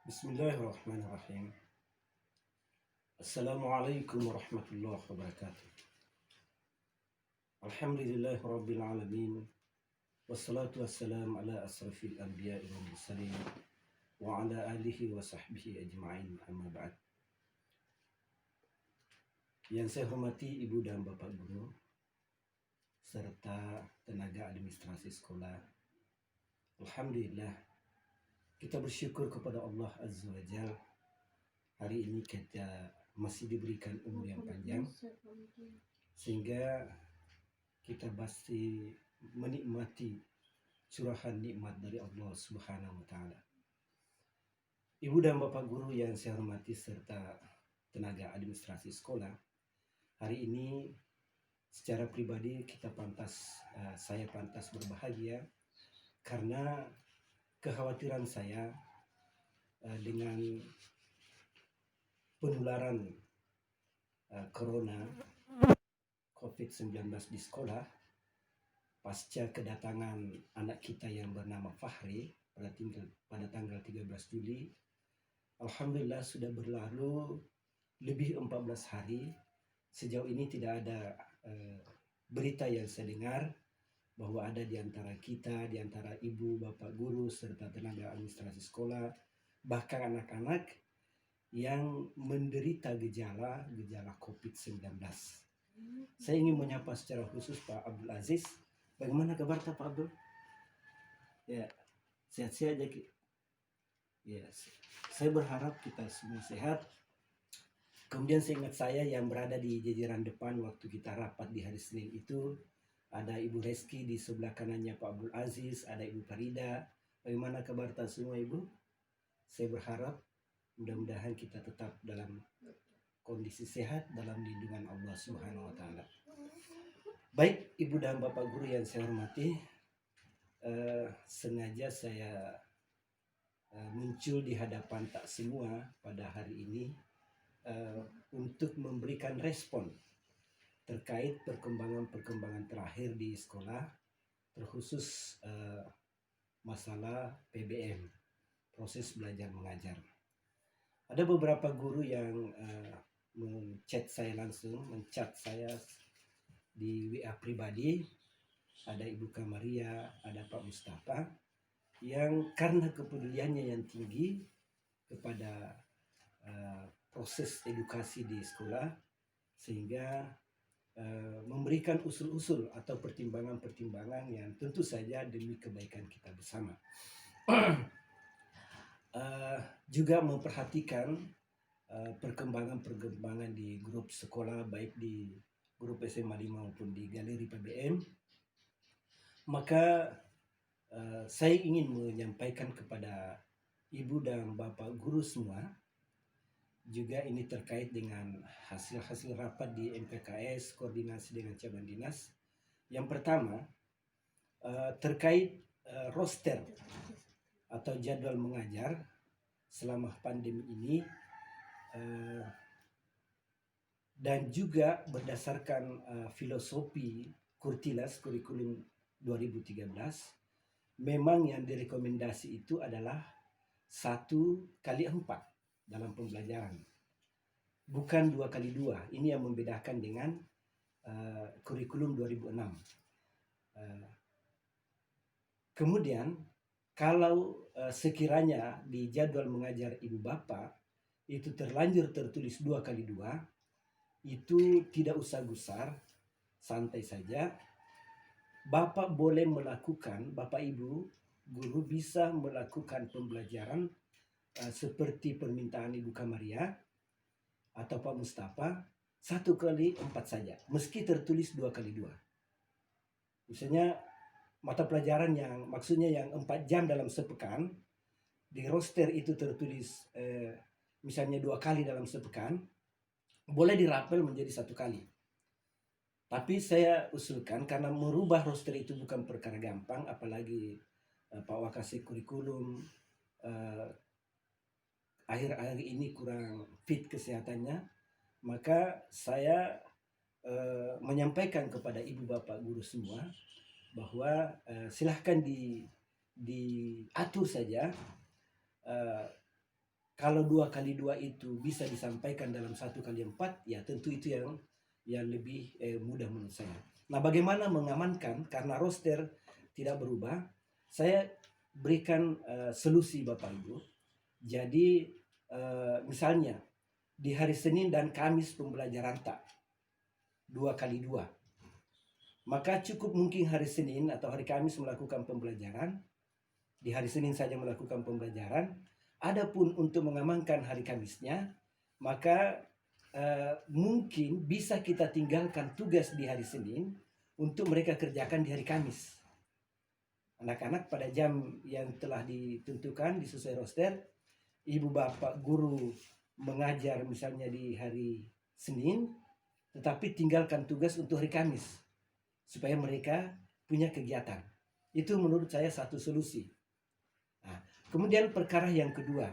Bismillahirrahmanirrahim. Assalamualaikum warahmatullahi wabarakatuh. Alhamdulillahi rabbil alamin. Wassalatu wassalamu ala asrafil anbiya'i wal mursalin wa ala alihi wa sahbihi ajma'in, amma ba'd. Yang saya hormati Ibu dan Bapak Guru serta tenaga administrasi sekolah. Alhamdulillah, kita bersyukur kepada Allah Azza wa Jalla. Hari ini kita masih diberikan umur yang panjang sehingga kita pasti menikmati curahan nikmat dari Allah Subhanahu wa taala. Ibu dan Bapak Guru yang saya hormati serta tenaga administrasi sekolah, hari ini secara pribadi saya pantas berbahagia karena kekhawatiran saya dengan penularan corona COVID-19 di sekolah pasca kedatangan anak kita yang bernama Fahri pada tanggal 13 Juli. Alhamdulillah sudah berlalu lebih 14 hari. Sejauh ini tidak ada berita yang saya dengar bahwa ada di antara kita, di antara ibu, bapak guru, serta tenaga administrasi sekolah, bahkan anak-anak yang menderita gejala COVID-19. Saya ingin menyapa secara khusus Pak Abdul Aziz. Bagaimana kabar Pak Abdul? Ya, sehat-sehat aja. Ya, saya berharap kita semua sehat. Kemudian seingat saya yang berada di jajaran depan waktu kita rapat di hari Senin itu, ada Ibu Reski di sebelah kanannya Pak Abdul Aziz, ada Ibu Farida. Bagaimana kabar semua Ibu? Saya berharap mudah-mudahan kita tetap dalam kondisi sehat dalam lindungan Allah Subhanahu wa taala. Baik, Ibu dan Bapak Guru yang saya hormati, sengaja saya muncul di hadapan tak semua pada hari ini untuk memberikan respon terkait perkembangan terakhir di sekolah, terkhusus masalah PBM, proses belajar mengajar. Ada beberapa guru yang menchat saya di WA pribadi. Ada Ibu Kamaria, ada Pak Mustafa, yang karena kepeduliannya yang tinggi kepada proses edukasi di sekolah, sehingga memberikan usul-usul atau pertimbangan-pertimbangan yang tentu saja demi kebaikan kita bersama. Juga memperhatikan perkembangan di grup sekolah, baik di grup SMA 5 maupun di galeri PBM. Maka saya ingin menyampaikan kepada Ibu dan Bapak Guru semua, juga ini terkait dengan hasil rapat di MPKS, koordinasi dengan cabang dinas. Yang pertama, terkait roster atau jadwal mengajar selama pandemi ini, dan juga berdasarkan filosofi Kurtilas kurikulum 2013, memang yang direkomendasi itu adalah 1x4 dalam pembelajaran, bukan 2x2. Ini yang membedakan dengan kurikulum 2006. Kemudian kalau sekiranya di jadwal mengajar ibu bapak itu terlanjur tertulis 2x2, itu tidak usah gusar, santai saja. Bapak boleh melakukan, Bapak Ibu guru bisa melakukan pembelajaran seperti permintaan Ibu Kamaria atau Pak Mustafa, 1x4 saja, meski tertulis 2x2. Misalnya mata pelajaran yang maksudnya yang 4 jam dalam sepekan, di roster itu tertulis misalnya 2 kali dalam sepekan, boleh dirapel menjadi 1 kali. Tapi saya usulkan, karena merubah roster itu bukan perkara gampang, apalagi Pak Wakasih kurikulum akhir-akhir ini kurang fit kesehatannya, maka saya menyampaikan kepada ibu bapak guru semua bahwa silahkan diatur saja Kalau 2 kali 2 itu bisa disampaikan dalam 1 kali 4, ya tentu itu yang lebih mudah menurut saya. Nah, bagaimana mengamankan karena roster tidak berubah? Saya berikan solusi Bapak Ibu. Jadi misalnya di hari Senin dan Kamis pembelajaran tak 2 kali 2, maka cukup mungkin hari Senin atau hari Kamis melakukan pembelajaran. Di hari Senin saja melakukan pembelajaran. Adapun untuk mengamankan hari Kamisnya, maka mungkin bisa kita tinggalkan tugas di hari Senin untuk mereka kerjakan di hari Kamis. Anak-anak pada jam yang telah ditentukan sesuai roster, ibu bapak guru mengajar misalnya di hari Senin, tetapi tinggalkan tugas untuk hari Kamis supaya mereka punya kegiatan. Itu menurut saya satu solusi. Nah, kemudian perkara yang kedua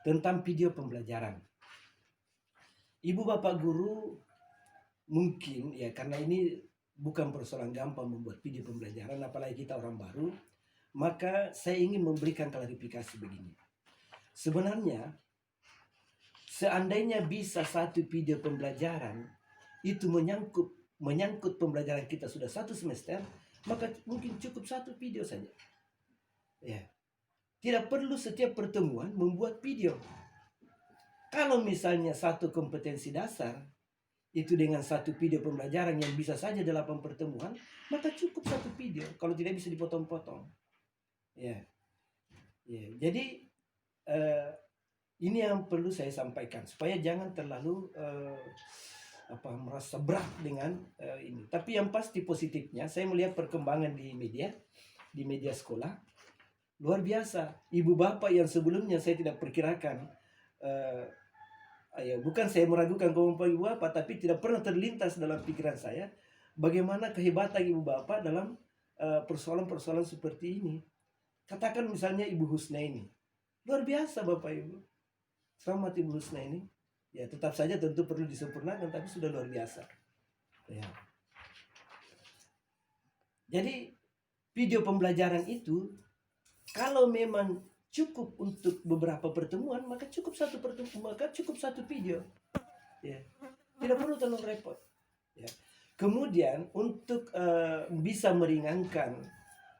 tentang video pembelajaran. Ibu bapak guru mungkin ya, karena ini bukan persoalan gampang membuat video pembelajaran, apalagi kita orang baru, maka saya ingin memberikan klarifikasi begini. Sebenarnya seandainya bisa satu video pembelajaran itu menyangkut pembelajaran kita sudah 1 semester, maka mungkin cukup 1 video saja. Ya. Tidak perlu setiap pertemuan membuat video. Kalau misalnya 1 kompetensi dasar itu dengan 1 video pembelajaran yang bisa saja 8 pertemuan, maka cukup 1 video. Kalau tidak bisa dipotong-potong. Ya. Jadi ini yang perlu saya sampaikan supaya jangan terlalu merasa berat dengan ini. Tapi yang pasti positifnya, saya melihat perkembangan di media sekolah. Luar biasa. Ibu bapak yang sebelumnya saya tidak perkirakan, bukan saya meragukan kemampuan ibu bapak, tapi tidak pernah terlintas dalam pikiran saya bagaimana kehebatan ibu bapak dalam persoalan-persoalan seperti ini. Katakan misalnya Ibu Husna ini. Luar biasa Bapak Ibu. Selamat Ibu Husna ini. Ya, tetap saja tentu perlu disempurnakan, tapi sudah luar biasa. Ya. Jadi video pembelajaran itu kalau memang cukup untuk beberapa pertemuan, maka cukup 1 pertemuan, maka cukup 1 video. Ya. Tidak perlu terlalu repot. Ya. Kemudian untuk bisa meringankan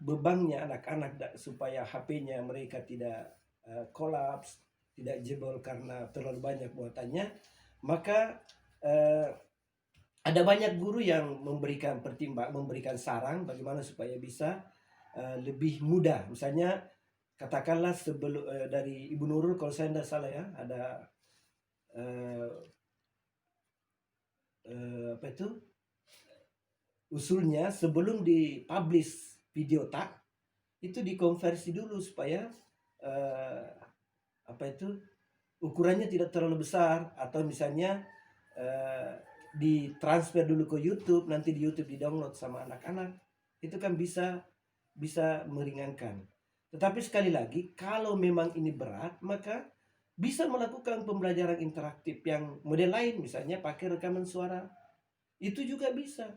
bebannya anak-anak supaya HP-nya mereka tidak kolaps, tidak jebol karena terlalu banyak muatannya, maka ada banyak guru yang memberikan saran bagaimana supaya bisa lebih mudah. Misalnya katakanlah sebelum dari Ibu Nurul kalau saya tidak salah ya, ada usulnya sebelum dipublish video tak itu dikonversi dulu supaya ukurannya tidak terlalu besar, atau misalnya ditransfer dulu ke YouTube, nanti di YouTube di-download sama anak-anak. Itu kan bisa meringankan. Tetapi sekali lagi, kalau memang ini berat, maka bisa melakukan pembelajaran interaktif yang model lain, misalnya pakai rekaman suara. Itu juga bisa.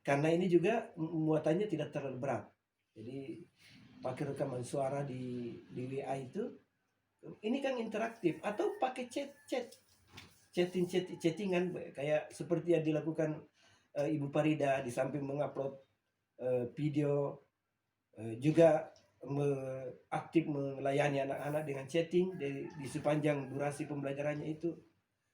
Karena ini juga muatannya tidak terlalu berat. Jadi pakai rekaman suara di WA itu, ini kan interaktif, atau pakai chattingan kayak seperti yang dilakukan Ibu Farida, di samping mengupload video juga aktif melayani anak-anak dengan chatting di sepanjang durasi pembelajarannya itu.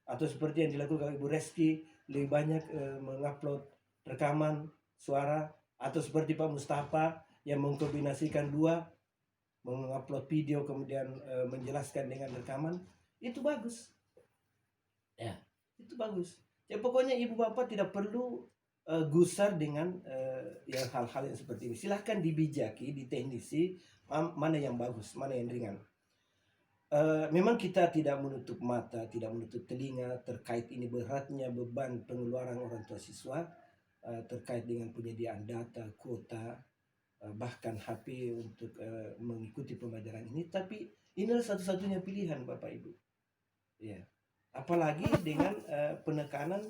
Atau seperti yang dilakukan Ibu Reski, lebih banyak mengupload rekaman suara, atau seperti Pak Mustafa yang mengkombinasikan 2, mengupload video kemudian menjelaskan dengan rekaman. Itu bagus. Ya, itu bagus. Ya pokoknya ibu bapak tidak perlu gusar dengan hal-hal yang seperti ini. Silahkan dibijaki, diteknisi mana yang bagus, mana yang ringan. Memang kita tidak menutup mata, tidak menutup telinga terkait ini beratnya beban pengeluaran orang tua siswa terkait dengan penyediaan data, kuota, bahkan HP untuk mengikuti pembelajaran ini. Tapi inilah satu-satunya pilihan Bapak Ibu. Ya, apalagi dengan penekanan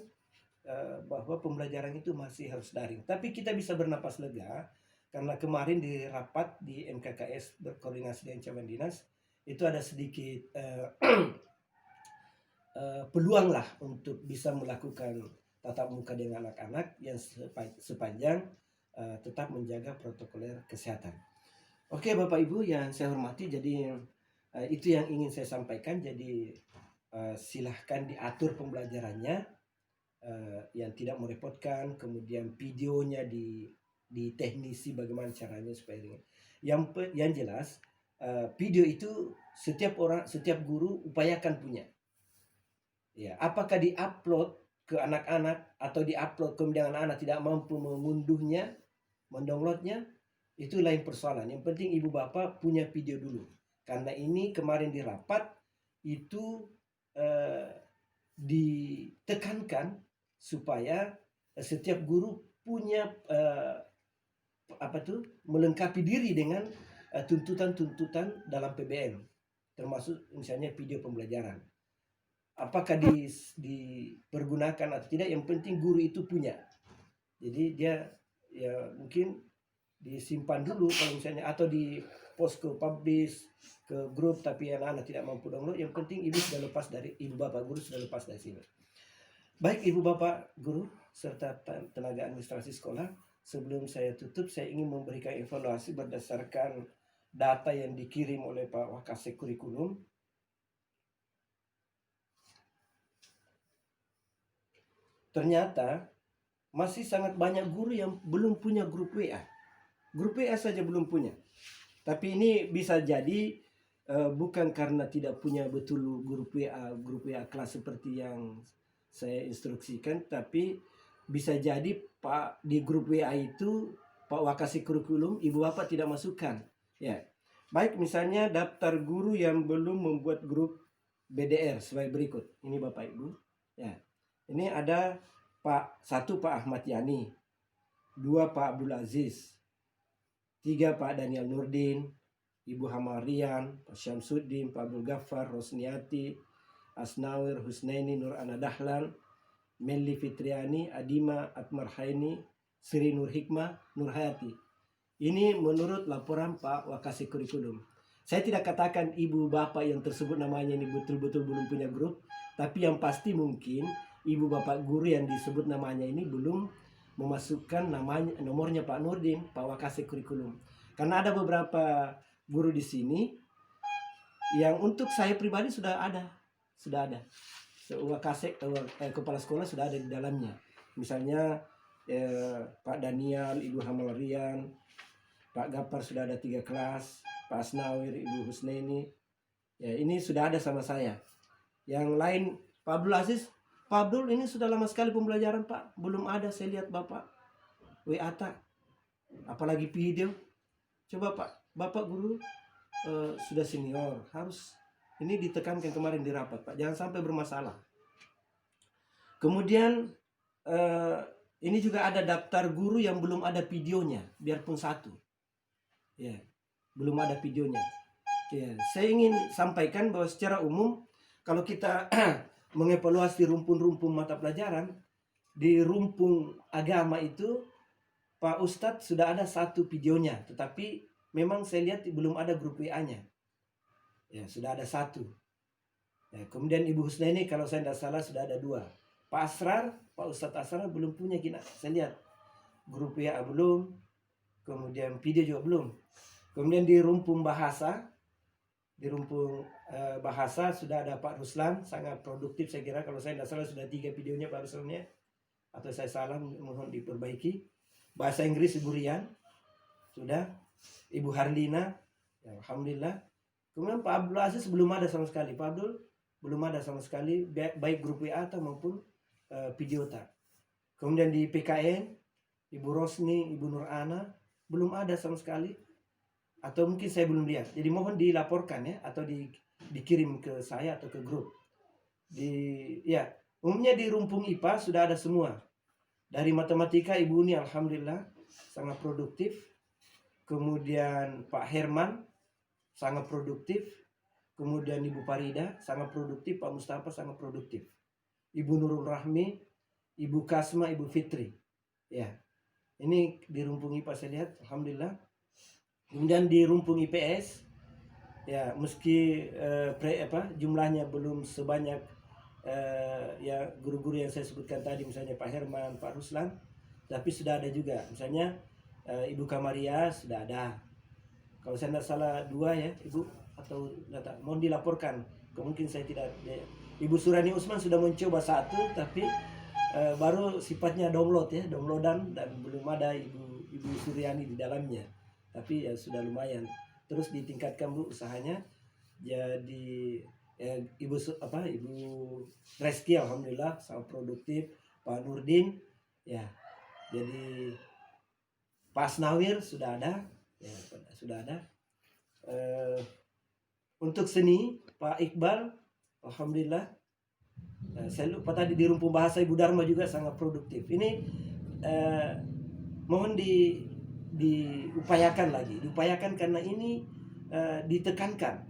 bahwa pembelajaran itu masih harus daring. Tapi kita bisa bernapas lega karena kemarin di rapat di MKKS berkoordinasi dengan Cawan Dinas, itu ada sedikit peluang lah untuk bisa melakukan tatap muka dengan anak-anak yang sepanjang tetap menjaga protokoler kesehatan. Oke Bapak Ibu yang saya hormati, jadi itu yang ingin saya sampaikan. Jadi silahkan diatur pembelajarannya yang tidak merepotkan, kemudian videonya di teknisi bagaimana caranya supaya ringan. Yang jelas video itu setiap guru upayakan punya. Ya, apakah diupload ke anak-anak atau diupload kemudian anak-anak tidak mampu mengunduhnya, mendownloadnya, itu lain persoalan. Yang penting ibu bapak punya video dulu. Karena ini kemarin di rapat itu ditekankan supaya setiap guru punya melengkapi diri dengan tuntutan-tuntutan dalam PBM, termasuk misalnya video pembelajaran. Apakah dipergunakan atau tidak, yang penting guru itu punya. Jadi dia ya mungkin disimpan dulu kalau misalnya, atau di post ke publish ke grup, tapi anak-anak tidak mampu download, yang penting ibu bapak guru sudah lepas dari sini. Baik ibu bapak guru serta tenaga administrasi sekolah, sebelum saya tutup saya ingin memberikan evaluasi berdasarkan data yang dikirim oleh Pak Wakasek Kurikulum. Ternyata masih sangat banyak guru yang belum punya grup WA. Grup WA saja belum punya. Tapi ini bisa jadi bukan karena tidak punya betul grup WA kelas seperti yang saya instruksikan, tapi bisa jadi Pak di grup WA itu Pak Wakasek Kurikulum ibu bapak tidak masukkan. Ya. Baik, misalnya daftar guru yang belum membuat grup BDR sebagai berikut. Ini Bapak Ibu. Ya. Ini ada satu Pak Ahmad Yani, 2 Pak Abdul Aziz, 3 Pak Daniel Nurdin, Ibu Hamarian, Pak Syamsuddin, Pak Abdul Ghaffar, Rosniati, Asnawir, Husnaini, Nur Ana Dahlan, Melli Fitriani, Adima, Atmarhaini, Sri Nur Hikmah, Nur Hayati. Ini menurut laporan Pak Wakasek Kurikulum. Saya tidak katakan ibu bapak yang tersebut namanya ini betul-betul belum punya grup, tapi yang pasti mungkin ibu bapak guru yang disebut namanya ini belum memasukkan nomornya Pak Nurdin, Pak Wakasek Kurikulum. Karena ada beberapa guru di sini yang untuk saya pribadi sudah ada. Wakasek kepala sekolah sudah ada di dalamnya. Misalnya Pak Daniel, Ibu Hamalarian, Pak Gapar sudah ada 3 kelas, Pak Asnawir, Ibu Husnaini. Ya, ini sudah ada sama saya. Yang lain Pak Abdul Aziz, Pak Abdul ini sudah lama sekali pembelajaran Pak, belum ada saya lihat Bapak WA tak, apalagi video. Coba Pak, Bapak guru sudah senior, harus ini ditekankan kemarin di rapat Pak, jangan sampai bermasalah. Kemudian ini juga ada daftar guru yang belum ada videonya, biarpun 1. Ya, belum ada videonya. Ya, saya ingin sampaikan bahwa secara umum kalau kita mengevaluasi rumpun-rumpun mata pelajaran di rumpun agama itu, Pak Ustadz sudah ada 1 videonya, tetapi memang saya lihat belum ada grup WA-nya. Ya, sudah ada 1. Ya, kemudian Ibu Husnaini kalau saya tidak salah sudah ada 2. Pak Asrar, Pak Ustadz Asrar belum punya kita. Saya lihat grup WA belum, kemudian video juga belum. Kemudian di rumpun bahasa, sudah ada Pak Ruslan, sangat produktif saya kira. Kalau saya tidak salah sudah 3 videonya Pak Ruslannya, atau saya salah mohon diperbaiki. Bahasa Inggris Ibu Rian sudah, Ibu Harlina, ya, alhamdulillah. Kemudian Pak Abdul Aziz belum ada sama sekali. Pak Abdul belum ada sama sekali, baik grup WA atau maupun video tak. Kemudian di PKN Ibu Rosni, Ibu Nur Ana belum ada sama sekali, atau mungkin saya belum lihat. Jadi mohon dilaporkan ya, atau dikirim ke saya atau ke grup. Umumnya di rumpun IPA sudah ada semua. Dari matematika Ibu Uni alhamdulillah sangat produktif. Kemudian Pak Herman sangat produktif. Kemudian Ibu Farida sangat produktif. Pak Mustafa sangat produktif. Ibu Nurul Rahmi, Ibu Kasma, Ibu Fitri. Ya, ini di rumpun IPA saya lihat alhamdulillah. Kemudian di rumpun IPS Ya, meski jumlahnya belum sebanyak ya guru-guru yang saya sebutkan tadi, misalnya Pak Herman, Pak Ruslan, tapi sudah ada juga. Misalnya Ibu Kamaria sudah ada. Kalau saya tidak salah 2 ya, Ibu, atau data mohon dilaporkan. Mungkin saya tidak Ibu Surani Usman sudah mencoba 1, tapi baru sifatnya download ya, downloadan, dan belum ada Ibu Suryani di dalamnya. Tapi ya sudah lumayan. Terus ditingkatkan Bu usahanya. Jadi Ibu Reski alhamdulillah sangat produktif. Pak Nurdin ya. Jadi Pak Asnawir sudah ada ya, sudah ada. Untuk seni Pak Iqbal alhamdulillah. Saya lupa tadi di Rumpun Bahasa Ibu Dharma juga sangat produktif. Ini mohon diupayakan lagi, diupayakan karena ini ditekankan.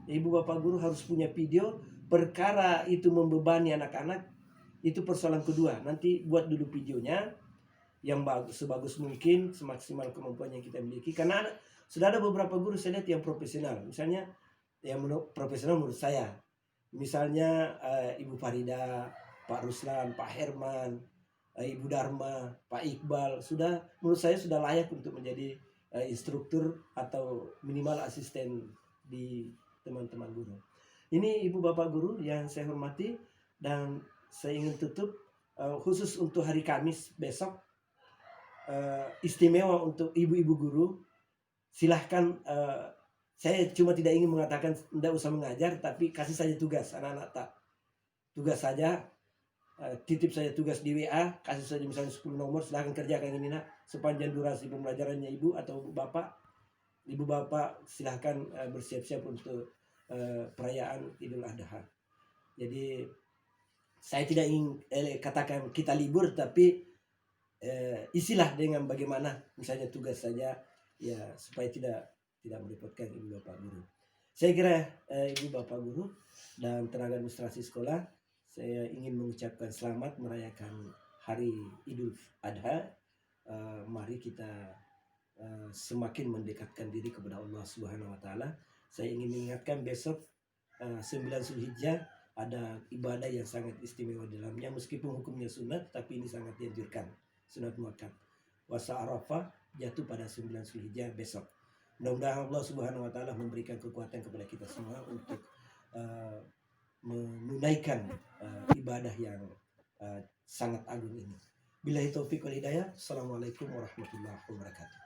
Ibu bapak guru harus punya video. Perkara itu membebani anak-anak, itu persoalan kedua. Nanti buat dulu videonya yang bagus, sebagus mungkin, semaksimal kemampuan yang kita miliki. Karena sudah ada beberapa guru saya lihat yang profesional. Misalnya yang profesional menurut saya, misalnya Ibu Farida, Pak Ruslan, Pak Herman, Ibu Dharma, Pak Iqbal, sudah menurut saya sudah layak untuk menjadi instruktur atau minimal asisten di teman-teman guru. Ini Ibu Bapak guru yang saya hormati, dan saya ingin tutup khusus untuk hari Kamis besok, istimewa untuk ibu-ibu guru. Silahkan, saya cuma tidak ingin mengatakan tidak usah mengajar, tapi kasih saja tugas anak-anak tak. Tugas saja, titip saya tugas di WA, kasih saja misalnya 10 nomor, silahkan kerjakan ini nak, sepanjang durasi pembelajarannya ibu atau bapak. Ibu bapak silahkan bersiap-siap untuk perayaan Idul Adha. Jadi saya tidak ingin katakan kita libur, tapi isilah dengan bagaimana misalnya tugas saja ya, supaya tidak merepotkan ibu bapak guru. Saya kira ibu bapak guru dan tenaga administrasi sekolah, saya ingin mengucapkan selamat merayakan hari Idul Adha. Mari kita semakin mendekatkan diri kepada Allah Subhanahu wa taala. Saya ingin mengingatkan besok 9 Zulhijjah ada ibadah yang sangat istimewa di dalamnya, meskipun hukumnya sunat, tapi ini sangat dianjurkan, sunat muakkad. Wasa Arafah jatuh pada 9 Zulhijjah besok. Mudah-mudahan Allah Subhanahu wa taala memberikan kekuatan kepada kita semua untuk menunaikan ibadah yang sangat agung ini. Billahi taufiq wal hidayah. Assalamualaikum warahmatullahi wabarakatuh.